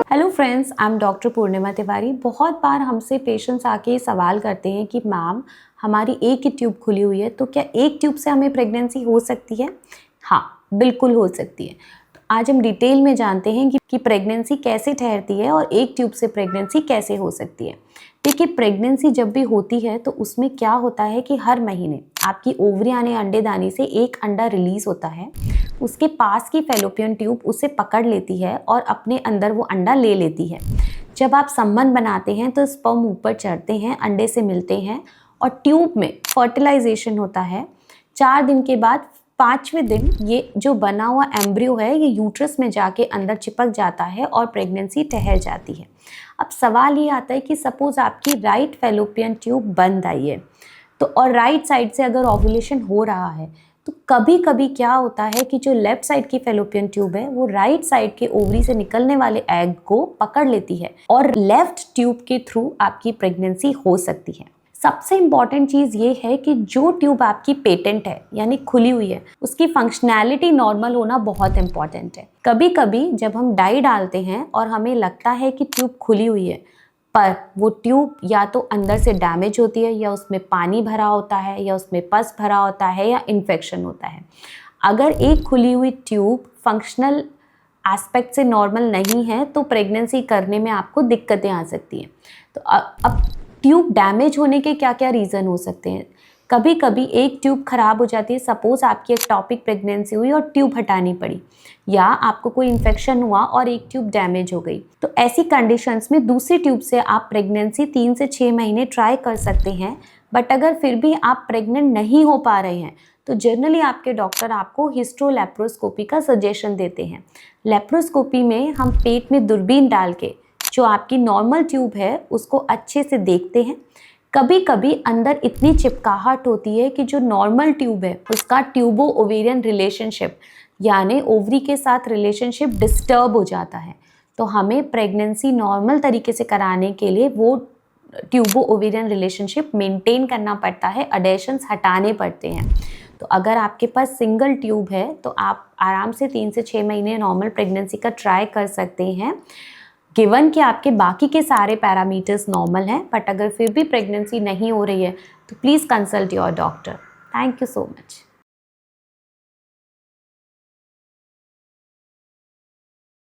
Hello friends, I am doctor Purnima Tiwari. बहुत बार हमसे पेशेंट्स आके सवाल करते हैं कि मैम हमारी एक ही ट्यूब खुली हुई है, तो क्या एक ट्यूब से हमें प्रेगनेंसी हो सकती है? हाँ, बिल्कुल हो सकती है। तो आज हम डिटेल में जानते हैं कि प्रेगनेंसी कैसे ठहरती है और एक ट्यूब से प्रेगनेंसी कैसे हो सकती है। देखिए, प्रेगनेंसी जब भी होती है तो उसमें क्या होता है कि हर महीने आपकी ओवरी यानी अंडेदानी से एक अंडा रिलीज होता है। उसके पास की फैलोपियन ट्यूब उसे पकड़ लेती है और अपने अंदर वो अंडा ले लेती है। जब आप संबंध बनाते हैं तो स्पर्म ऊपर चढ़ते हैं, अंडे से मिलते हैं और ट्यूब में फर्टिलाइजेशन होता है। 4 दिन के बाद 5वें दिन ये जो बना हुआ एम्ब्रियो है ये यूट्रस में जाके अंदर चिपक जाता है और प्रेगनेंसी ठहर जाती है। अब सवाल ये आता है कि सपोज आपकी राइट फैलोपियन ट्यूब बंद आई है तो और राइट साइड से अगर ओव्यूलेशन हो रहा है तो कभी कभी क्या होता है कि जो लेफ्ट साइड की फैलोपियन ट्यूब है वो राइट साइड के ओवरी से निकलने वाले एग को पकड़ लेती है और लेफ्ट ट्यूब के थ्रू आपकी प्रेगनेंसी हो सकती है। सबसे इम्पॉर्टेंट चीज़ ये है कि जो ट्यूब आपकी पेटेंट है यानी खुली हुई है उसकी फंक्शनैलिटी नॉर्मल होना बहुत इंपॉर्टेंट है। कभी कभी जब हम डाई डालते हैं और हमें लगता है कि ट्यूब खुली हुई है पर वो ट्यूब या तो अंदर से डैमेज होती है या उसमें पानी भरा होता है या उसमें पस भरा होता है या इन्फेक्शन होता है। अगर एक खुली हुई ट्यूब फंक्शनल एस्पेक्ट से नॉर्मल नहीं है तो प्रेगनेंसी करने में आपको दिक्कतें आ सकती हैं। तो अब ट्यूब डैमेज होने के क्या क्या रीज़न हो सकते हैं? कभी कभी एक ट्यूब खराब हो जाती है, सपोज आपकी एक्टॉपिक प्रेगनेंसी हुई और ट्यूब हटानी पड़ी या आपको कोई इन्फेक्शन हुआ और एक ट्यूब डैमेज हो गई, तो ऐसी कंडीशंस में दूसरी ट्यूब से आप प्रेगनेंसी 3 से 6 महीने ट्राई कर सकते हैं। बट अगर फिर भी आप प्रेग्नेंट नहीं हो पा रहे हैं तो जनरली आपके डॉक्टर आपको हिस्ट्रोलैप्रोस्कोपी का सजेशन देते हैं। लेप्रोस्कोपी में हम पेट में दूरबीन डाल के जो आपकी नॉर्मल ट्यूब है उसको अच्छे से देखते हैं। कभी कभी अंदर इतनी चिपकाहट होती है कि जो नॉर्मल ट्यूब है उसका ट्यूबो ओवेरियन रिलेशनशिप यानी ओवरी के साथ रिलेशनशिप डिस्टर्ब हो जाता है। तो हमें प्रेगनेंसी नॉर्मल तरीके से कराने के लिए वो ट्यूबो ओवेरियन रिलेशनशिप मेंटेन करना पड़ता है, अडेशंस हटाने पड़ते हैं। तो अगर आपके पास सिंगल ट्यूब है तो आप आराम से 3 से 6 महीने नॉर्मल प्रेगनेंसी का ट्राई कर सकते हैं, गिवन कि आपके बाकी के सारे पैरामीटर्स नॉर्मल हैं। बट अगर फिर भी प्रेगनेंसी नहीं हो रही है तो please consult your doctor. Thank you so much.